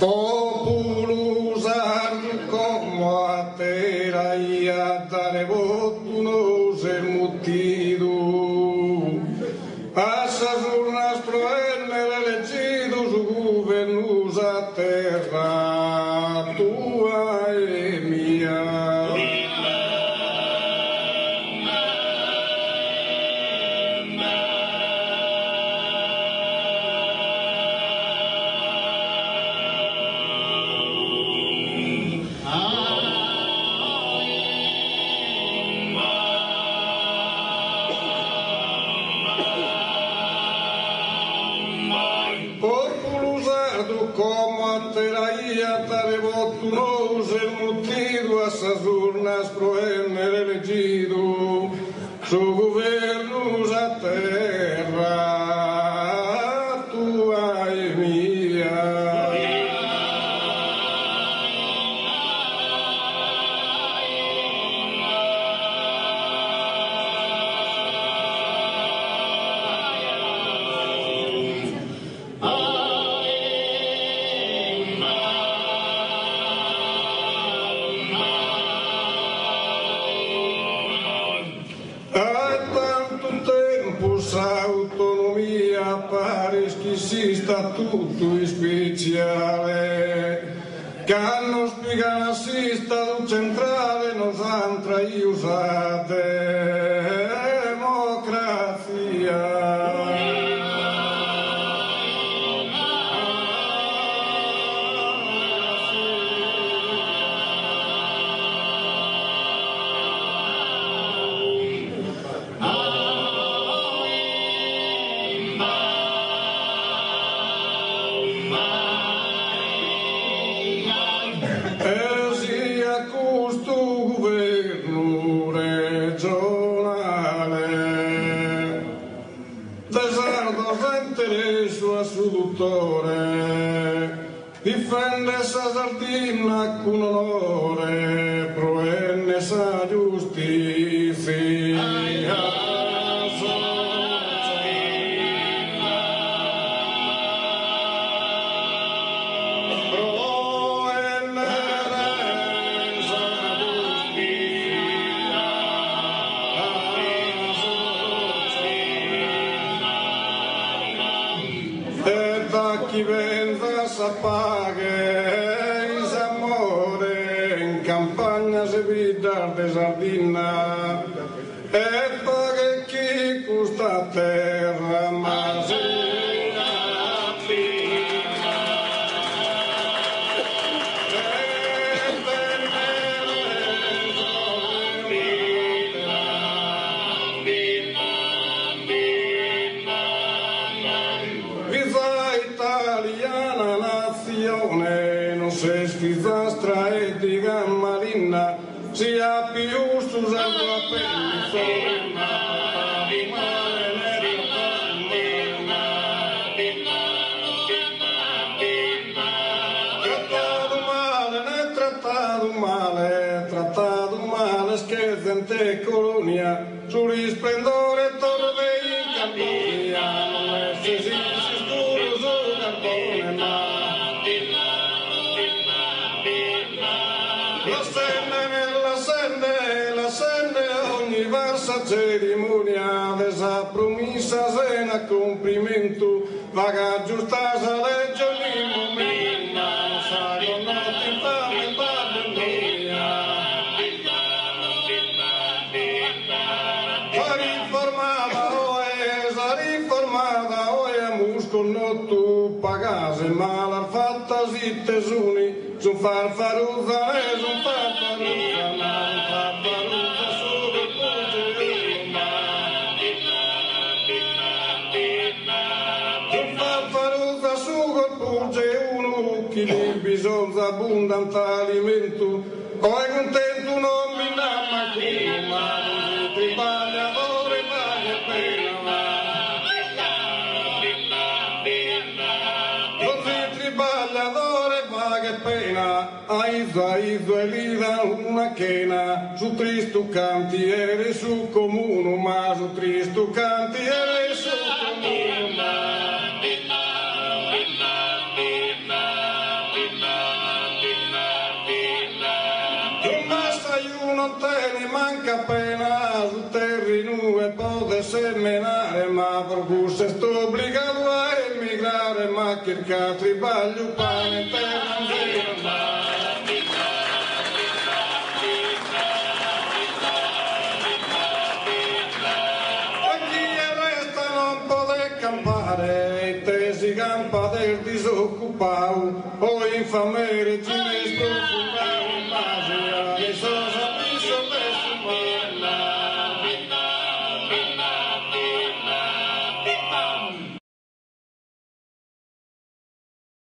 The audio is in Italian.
Populus como a terra e a dare voto no ser mutido assas urnas proenne elegidos governus a terra tua e mia. Como a terraia tare voto nos el mutido assas urnas proenne elegido su governus a terra tua e mia. Autonomia pares che si statuto speciale che hanno spiegato assista centrale nos antra iusa democrazia. Su dottore difende sa sardina con onore proenne sa giustizia. Chi venza s'appaghe is amore in campagna se vidar de sardina e paghe chi custa terra ma si non se schizastra e di gamma linna sia più usando a penna trattato male scherzante colonia su risplendore torve in Cambogia non è si scuro su carbone ma la sende ogni versa cerimonia desa promessa sena complimento vaga giusta sa legge ogni momento sa con notti fame riformata oe muscol nottu pagase mal fatta si tesuni su farfaruzza e su farfaruzza non farfaruzza su farfaruzza su col pugge uno chi li bisogna abbondante alimento poi contento non mi nama ma non si tribagliatore paga pena Aiza e lida una chena su tristo cantiere su comune ma su tristo cantiere su comune su non te ne manca appena, su terri nuove può seminare, ma per questo sto obbligato a emigrare, ma che il catribaglio pane terra non si va. Campare, te si campa del disoccupato, o infamere ci ne sto fumando in base alle